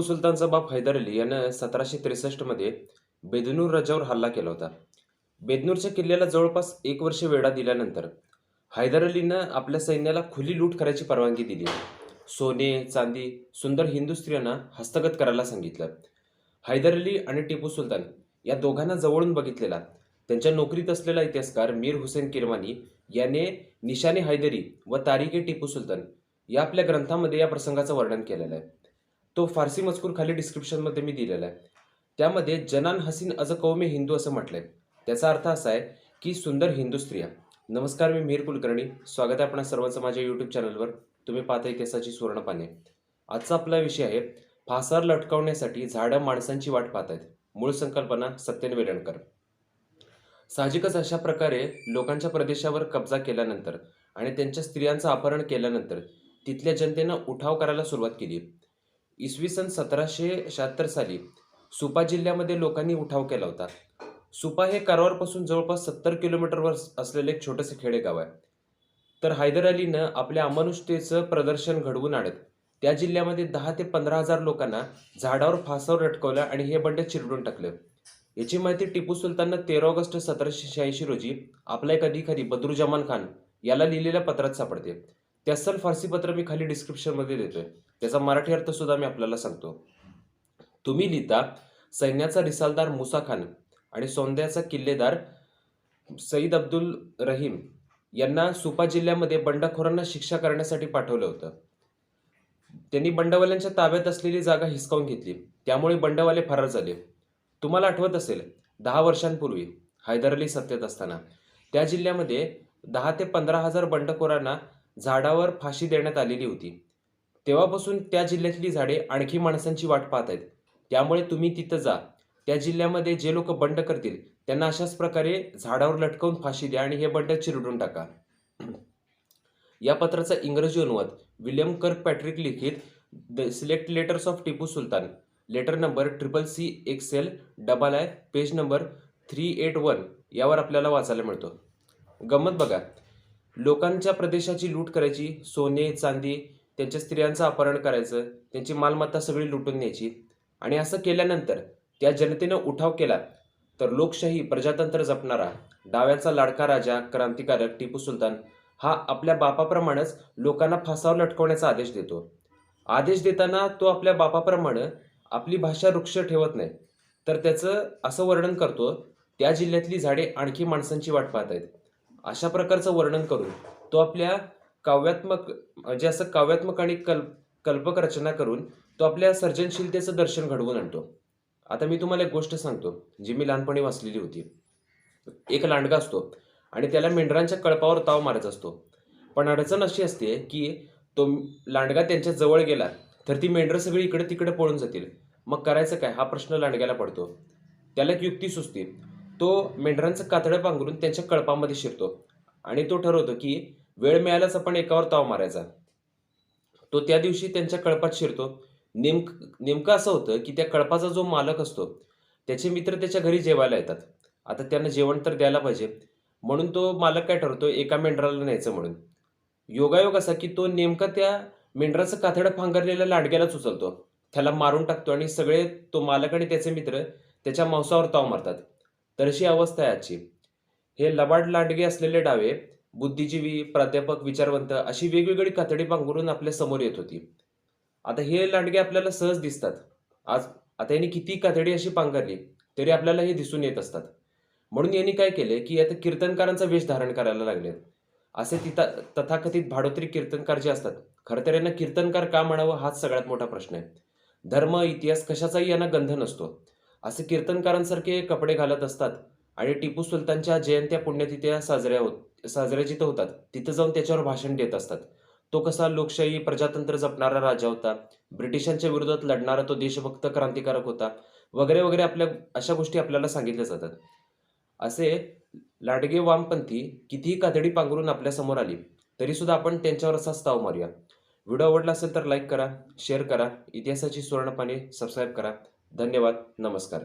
टिपू सुलतानचा बाप हैदर अली यानं 1763 मध्ये बेदनूर राजावर हल्ला केला होता. बेदनूरच्या किल्ल्याला जवळपास 1 वर्ष वेढा दिल्यानंतर हैदर अलीनं आपल्या सैन्याला खुली लूट करायची परवानगी दिली. सोने, चांदी, सुंदर हिंदू स्त्रियांना हस्तगत करायला सांगितलं. हैदर अली आणि टिपू सुलतान या दोघांना जवळून बघितलेला त्यांच्या नोकरीत असलेला इतिहासकार मीर हुसेन किरमानी याने निशाने हैदरी व तारिके टिपू सुलतान या आपल्या ग्रंथामध्ये या प्रसंगाचं वर्णन केलेलं आहे. तो फारसी मजकूर खाली डिस्क्रिप्शनमध्ये मी दिलेला आहे. त्यामध्ये जनान हसीन अज कौमे हिंदू असं म्हटलंय. त्याचा अर्थ असा आहे की सुंदर हिंदू स्त्रिया. नमस्कार, मी मिहिर कुलकर्णी. स्वागत आहे आपणा सर्वांचं माझ्या यूट्यूब चॅनलवर. तुम्ही पाहता इतिहासाची सुवर्णपाने. आजचा आपला विषय आहे फासावर लटकवण्यासाठी झाडं माणसांची वाट पाहत आहेत. मूळ संकल्पना सत्यन वेलणकर. साहजिकच अशा प्रकारे लोकांच्या प्रदेशावर कब्जा केल्यानंतर आणि त्यांच्या स्त्रियांचं अपहरण केल्यानंतर तिथल्या जनतेनं उठाव करायला सुरुवात केली. इसवी सन 1776 साली सुपा जिल्ह्यामध्ये लोकांनी उठाव केला होता. सुपा हे कारवारपासून जवळपास 70 किलोमीटरवर असलेले एक छोटेसे खेडेगाव आहे. तर हैदर अलीनं आपल्या अमानुषतेचं प्रदर्शन घडवून आणत त्या जिल्ह्यामध्ये 10 ते 15,000 लोकांना झाडावर फासावर लटकवलं आणि हे बंड चिरडून टाकलं. याची माहिती टिपू सुलताननं 13 ऑगस्ट 1786 रोजी आपला एक अधिकारी बदरुज्जमान खान याला लिहिलेल्या पत्रात सापडते. ते अस्सल फारसी पत्र मी खाली डिस्क्रिप्शनमध्ये देतोय. त्याचा मराठी अर्थ सुद्धा मी आपल्याला सांगतो. तुम्ही लिहिता, सैन्याचा रिसालदार मुसा खान आणि सौंद्याचा किल्लेदार सईद अब्दुल रहीम यांना सुपा जिल्ह्यामध्ये बंडखोरांना शिक्षा करण्यासाठी पाठवलं होतं. त्यांनी बंडवाल्यांच्या ताब्यात असलेली जागा हिसकावून घेतली. त्यामुळे बंडवाले फरार झाले. तुम्हाला आठवत असेल 10 वर्षांपूर्वी हैदर अली सत्तेत असताना त्या जिल्ह्यामध्ये 10 ते 15,000 बंडखोरांना झाडावर फाशी देण्यात आलेली होती. तेव्हापासून त्या जिल्ह्यातली झाडे आणखी माणसांची वाट पाहत आहेत. त्यामुळे तुम्ही तिथं जा. त्या जिल्ह्यामध्ये जे लोक बंड करतील त्यांना अशाच प्रकारे झाडावर लटकवून फाशी द्या आणि हे बंड चिरडून टाका. या पत्राचा इंग्रजी अनुवाद विल्यम कर्कपॅट्रिक लिखित the select letters of Tipu Sultan, letter number CCXL II, page number 381 यावर आपल्याला वाचायला मिळतो. गंमत बघा, लोकांच्या प्रदेशाची लूट करायची, सोने चांदी, त्यांच्या स्त्रियांचं अपहरण करायचं, त्यांची मालमत्ता सगळी लुटून न्यायची आणि असं केल्यानंतर त्या जनतेनं उठाव केला तर लोकशाही प्रजातंत्र जपणारा डाव्यांचा लाडका राजा क्रांतिकारक टिपू सुलतान हा आपल्या बापाप्रमाणेच लोकांना फासावर लटकवण्याचा आदेश देतो. आदेश देताना तो आपल्या बापाप्रमाणे आपली भाषा वृक्ष ठेवत नाही, तर त्याचं असं वर्णन करतो, त्या जिल्ह्यातली झाडे आणखी माणसांची वाट पाहत आहेत. अशा प्रकारचं वर्णन करून तो आपल्या काव्यात्मक आणि कल्पक रचना करून तो आपल्या सर्जनशीलतेचं दर्शन घडवून आणतो. आता मी तुम्हाला एक गोष्ट सांगतो जी मी लहानपणी वाचलेली होती. एक लांडगा असतो आणि त्याला मेंढरांच्या कळपावर ताव मारायचा असतो. पण अडचण अशी असते की तो लांडगा त्यांच्या जवळ गेला तर ती मेंढरं सगळी इकडे तिकडे पळून जातील. मग करायचं काय हा प्रश्न लांडग्याला पडतो. त्याला एक युक्ती सुचते. तो मेंढरांचं कातडं पांघरून त्यांच्या कळपामध्ये शिरतो आणि तो ठरवतो की वेळ मिळाल्याच आपण एकावर ताव मारायचा. तो त्या दिवशी त्यांच्या कळपात शिरतो. नेमकं असं होतं की त्या कळपाचा जो मालक असतो त्याचे मित्र त्याच्या घरी जेवायला येतात. आता त्यांना जेवण तर द्यायला पाहिजे, म्हणून तो मालक काय ठरवतो, एका मेंढराला न्यायचं म्हणून. योगायोग असा की तो नेमका त्या मेंढराचं कातडं पांघरलेल्या लांडग्यालाच उचलतो, त्याला मारून टाकतो आणि सगळे तो मालक आणि त्याचे मित्र त्याच्या मांसावर ताव मारतात. तर अशी अवस्था आहे आजची. हे लबाड लांडगे असलेले डावे बुद्धिजीवी, प्राध्यापक, विचारवंत अशी वेगवेगळी कातडी पांघरून आपल्या समोर येत होती. आता हे लांडगे आपल्याला सहज दिसतात. आता यांनी किती कातडी अशी पांघरली तरी आपल्याला हे दिसून येत असतात. म्हणून यांनी काय केले की आता कीर्तनकारांचा वेश धारण करायला लागले. असे तथाकथित भाडोत्री कीर्तनकार जे असतात, खरं तर यांना कीर्तनकार का म्हणावं हाच सगळ्यात मोठा प्रश्न आहे. धर्म इतिहास कशाचाही यांना गंध नसतो. असे कीर्तनकारांसारखे कपडे घालत असतात आणि टिपू सुलतानच्या जयंत्या पुण्यतिथ्या साजऱ्या जिथं होतात तिथं जाऊन त्याच्यावर भाषण देत असतात. तो कसा लोकशाही प्रजातंत्र जपणारा राजा होता, ब्रिटिशांच्या विरोधात लढणारा तो देशभक्त क्रांतिकारक होता, वगैरे वगैरे अशा गोष्टी आपल्याला सांगितल्या जातात. असे लाडगे वामपंथी कितीही कातडी पांघरून आपल्या समोर आली तरी सुद्धा आपण त्यांच्यावर असाच ताव मारूया. व्हिडिओ आवडला असेल तर लाईक करा, शेअर करा, इतिहासाची सुवर्णपाने सबस्क्राईब करा. धन्यवाद. नमस्कार.